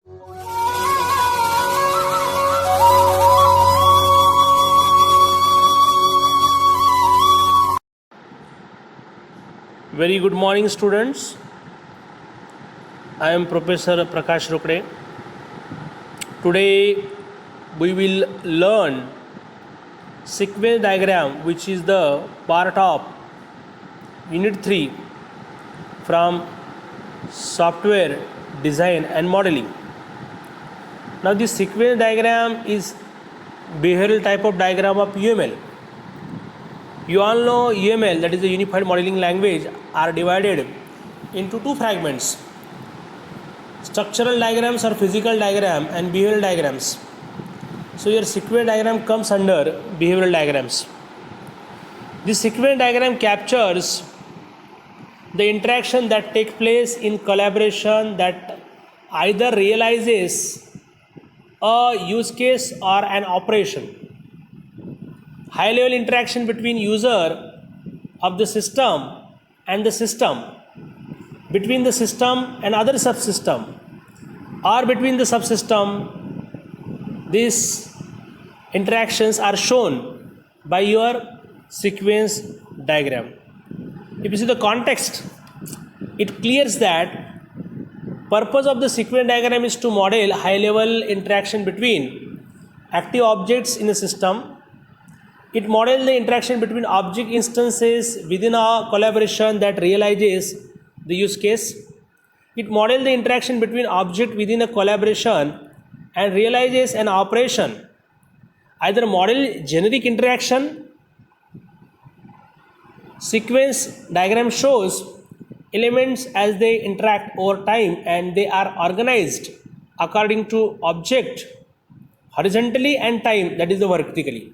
Very good morning, students. I am Professor Prakash Rokde. Today we will learn sequence diagram, which is the part of Unit 3 from Software Design and Modeling. Now this sequence diagram is behavioral type of diagram of UML. You all know UML, that is the Unified Modeling Language, are divided into two fragments: structural diagrams or physical diagram and behavioral diagrams. So your sequence diagram comes under behavioral diagrams. This sequence diagram captures the interaction that takes place in collaboration that either realizes a use case or an operation. High level interaction between user of the system and the system, between the system and other subsystem, or between the subsystem. These interactions are shown by your sequence diagram. If you see the context, it clears that purpose of the sequence diagram is to model high level interaction between active objects in a system. It models the interaction between object instances within a collaboration that realizes the use case. It models the interaction between object within a collaboration and realizes an operation. Either model generic interaction. Sequence diagram shows elements as they interact over time, and they are organized according to object horizontally and time, that is the vertically.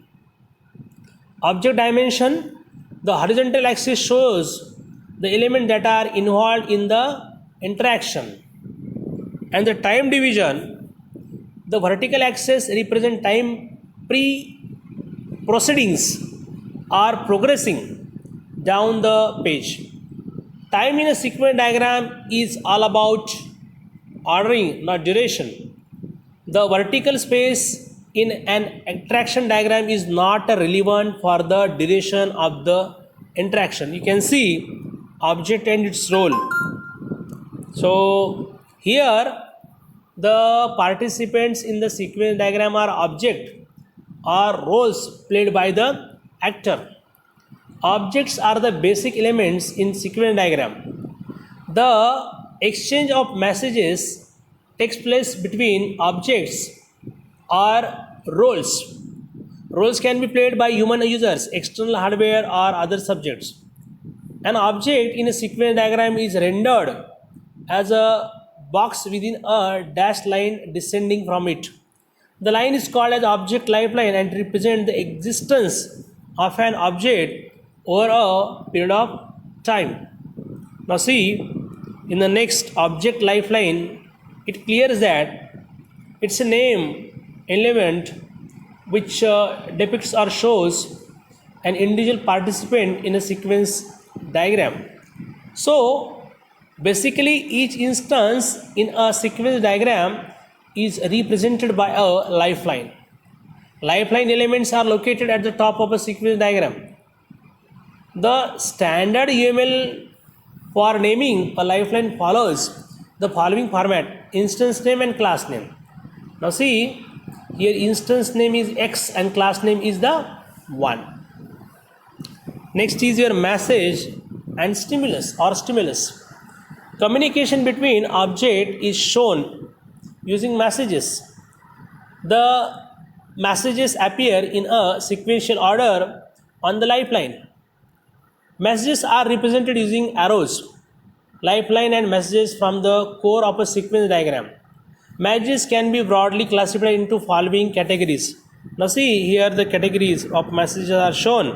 Object dimension, the horizontal axis shows the elements that are involved in the interaction, and the time division, the vertical axis represent time proceedings are progressing down the page. Time in a sequence diagram is all about ordering, not duration. The vertical space in an interaction diagram is not relevant for the duration of the interaction. You can see object and its role. So here the participants in the sequence diagram are object or roles played by the actor. Objects are the basic elements in sequence diagram. The exchange of messages takes place between objects or roles. Roles can be played by human users, external hardware, or other subjects. An object in a sequence diagram is rendered as a box within a dashed line descending from it. The line is called as object lifeline and represents the existence of an object over a period of time. Now see, in the next object lifeline, it clears that it's a name element which depicts or shows an individual participant in a sequence diagram. So basically each instance in a sequence diagram is represented by a lifeline. Lifeline elements are located at the top of a sequence diagram. The standard UML for naming a lifeline follows the following format: instance name and class name. Now see, here instance name is X and class name is the 1. Next is your message and stimulus or stimulus. Communication between object is shown using messages. The messages appear in a sequential order on the lifeline. Messages are represented using arrows. Lifeline and messages from the core of a sequence diagram. Messages can be broadly classified into following categories. Now see, here the categories of messages are shown.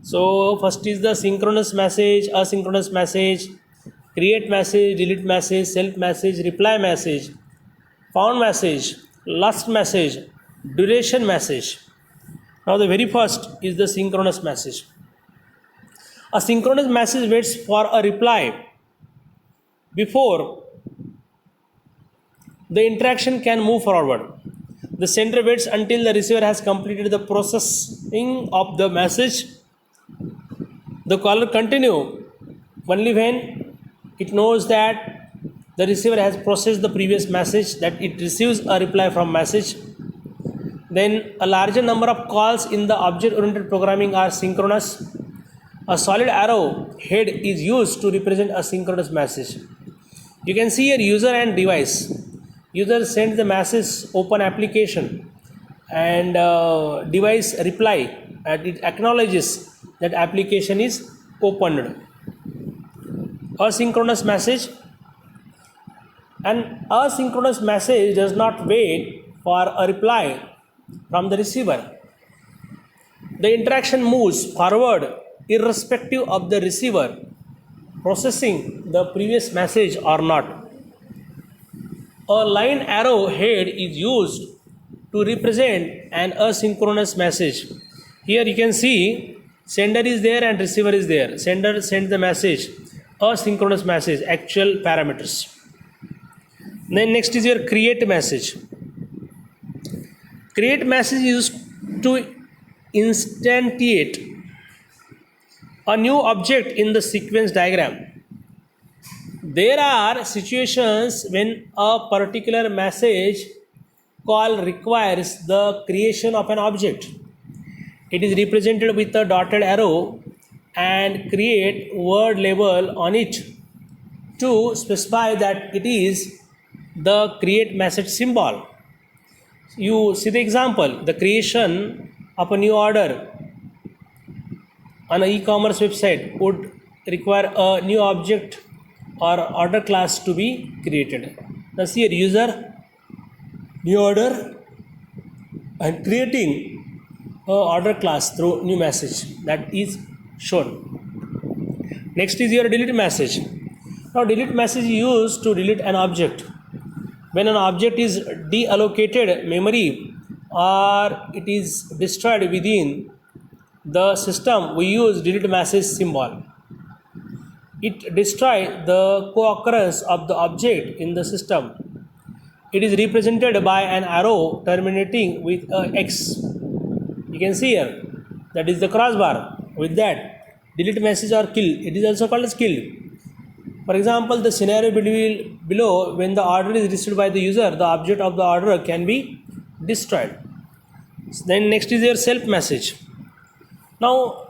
So first is the synchronous message, asynchronous message, create message, delete message, self message, reply message, found message, last message, duration message. Now the very first is the synchronous message. A synchronous message waits for a reply before the interaction can move forward. The sender waits until the receiver has completed the processing of the message. The caller continue only when it knows that the receiver has processed the previous message, that it receives a reply from message. Then a larger number of calls in the object-oriented programming are synchronous. A solid arrow head is used to represent a synchronous message. You can see here user and device. User sends the message open application, and device reply, and it acknowledges that application is opened. Asynchronous message. An asynchronous message does not wait for a reply from the receiver. The interaction moves forward irrespective of the receiver processing the previous message or not. A line arrow head is used to represent an asynchronous message. Here you can see sender is there and receiver is there. Sender sends the message, asynchronous message, actual parameters. Then next is your create message. Create message is used to instantiate a new object in the sequence diagram. There are situations when a particular message call requires the creation of an object. It is represented with a dotted arrow and create word label on it to specify that it is the create message symbol. You see the example, the creation of a new order on an e-commerce website would require a new object or order class to be created. Now see here, user, new order, and creating a order class through new message, that is shown. Next is your delete message. Now delete message is used to delete an object. When an object is deallocated memory or it is destroyed within the system, we use delete message symbol. It destroys the co-occurrence of the object in the system. It is represented by an arrow terminating with a X. You can see here, that is the crossbar. With that, delete message or kill. It is also called as kill. For example, the scenario below, when the order is received by the user, the object of the order can be destroyed. Then next is your self message. Now,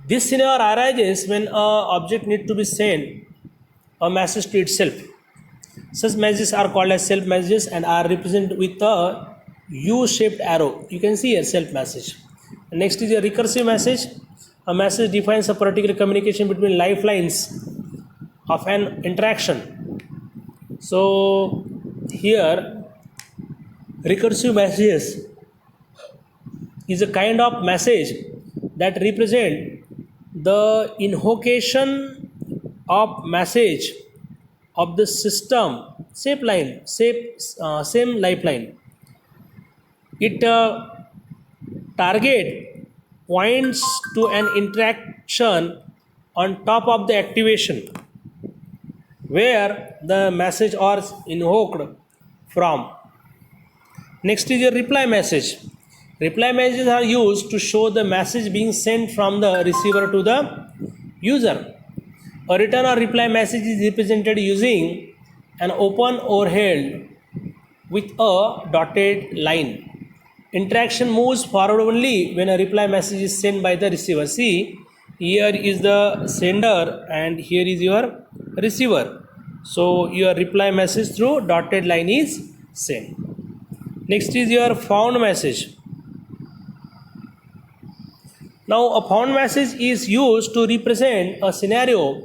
this scenario arises when an object needs to be sent a message to itself. Such messages are called as self messages and are represented with a U-shaped arrow. You can see here self message. And next is a recursive message. A message defines a particular communication between lifelines of an interaction. So here recursive messages is a kind of message that represent the invocation of message of the system, same lifeline. It target points to an interaction on top of the activation where the message is invoked from. Next is your reply message. Reply messages are used to show the message being sent from the receiver to the user. A return or reply message is represented using an open overhead with a dotted line. Interaction moves forward only when a reply message is sent by the receiver. See, here is the sender and here is your receiver. So your reply message through dotted line is sent. Next is your found message. Now a found message is used to represent a scenario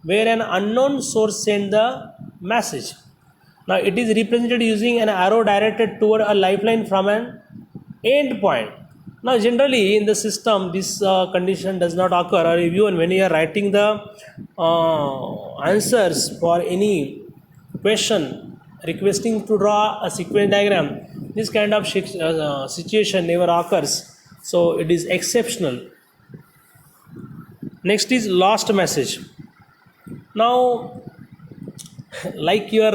where an unknown source sent the message. Now it is represented using an arrow directed toward a lifeline from an end point. Now generally in the system this condition does not occur, or even when you are writing the answers for any question requesting to draw a sequence diagram, this kind of situation never occurs. So it is exceptional. Next is lost message. Now like your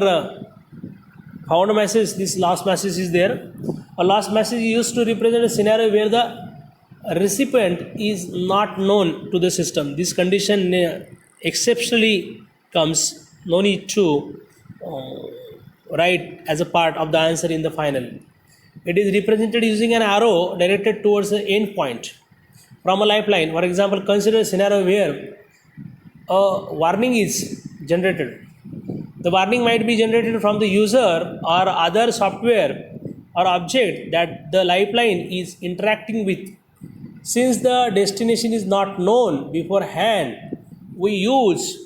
found message, this last message is there. A last message is used to represent a scenario where the recipient is not known to the system. This condition exceptionally comes, no need to write as a part of the answer in the final. It is represented using an arrow directed towards the end point from a lifeline. For example, consider a scenario where a warning is generated. The warning might be generated from the user or other software or object that the lifeline is interacting with. Since the destination is not known beforehand, we use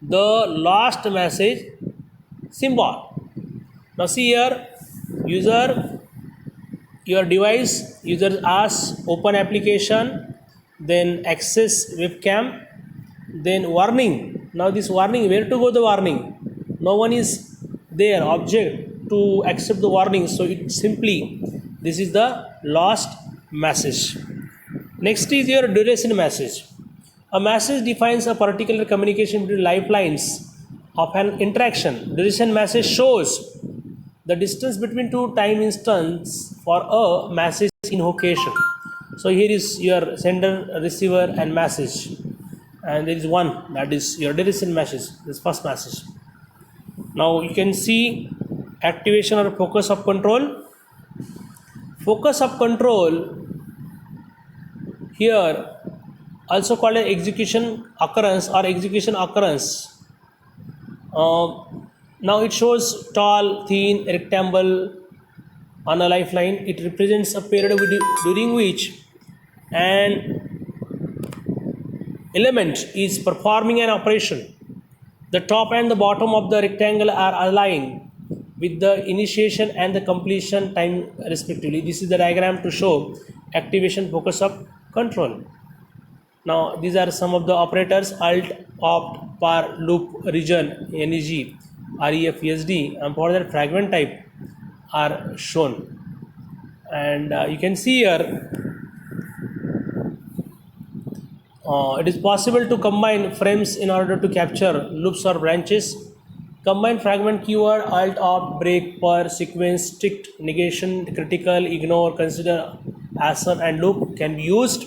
the last message symbol. Now see here, your device, user asks open application, then access webcam, then warning. Now this warning, where to go the warning? No one is there, object to accept the warning, so it simply, this is the last message. Next is your duration message. A message defines a particular communication between lifelines of an interaction. Duration message shows the distance between two time instants for a message invocation. So here is your sender, receiver and message, and there is one, that is your duration message, this first message. Now you can see activation or focus of control. Focus of control here also called an execution occurrence or execution occurrence. Now it shows tall, thin, rectangle on a lifeline. It represents a period during which an element is performing an operation. The top and the bottom of the rectangle are aligned with the initiation and the completion time respectively. This is the diagram to show activation focus of control. Now these are some of the operators: alt, opt, par, loop, region, neg, ref, esd, and for that fragment type are shown. And you can see here it is possible to combine frames in order to capture loops or branches. Combine fragment keyword, alt, opt, break, per, sequence, strict, negation, critical, ignore, consider, assertion and loop can be used.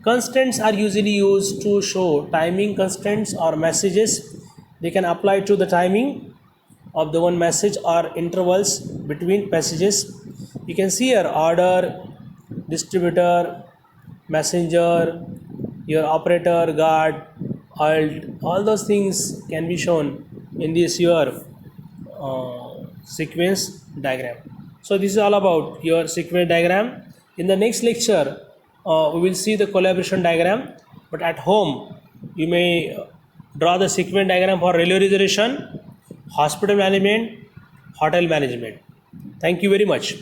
Constants are usually used to show timing constants or messages. They can apply to the timing of the one message or intervals between passages. You can see here order, distributor, messenger, your operator, guard, alt, all those things can be shown in this your sequence diagram. So this is all about your sequence diagram. In the next lecture we will see the collaboration diagram, but at home you may draw the sequence diagram for railway reservation, hospital management, hotel management. Thank you very much.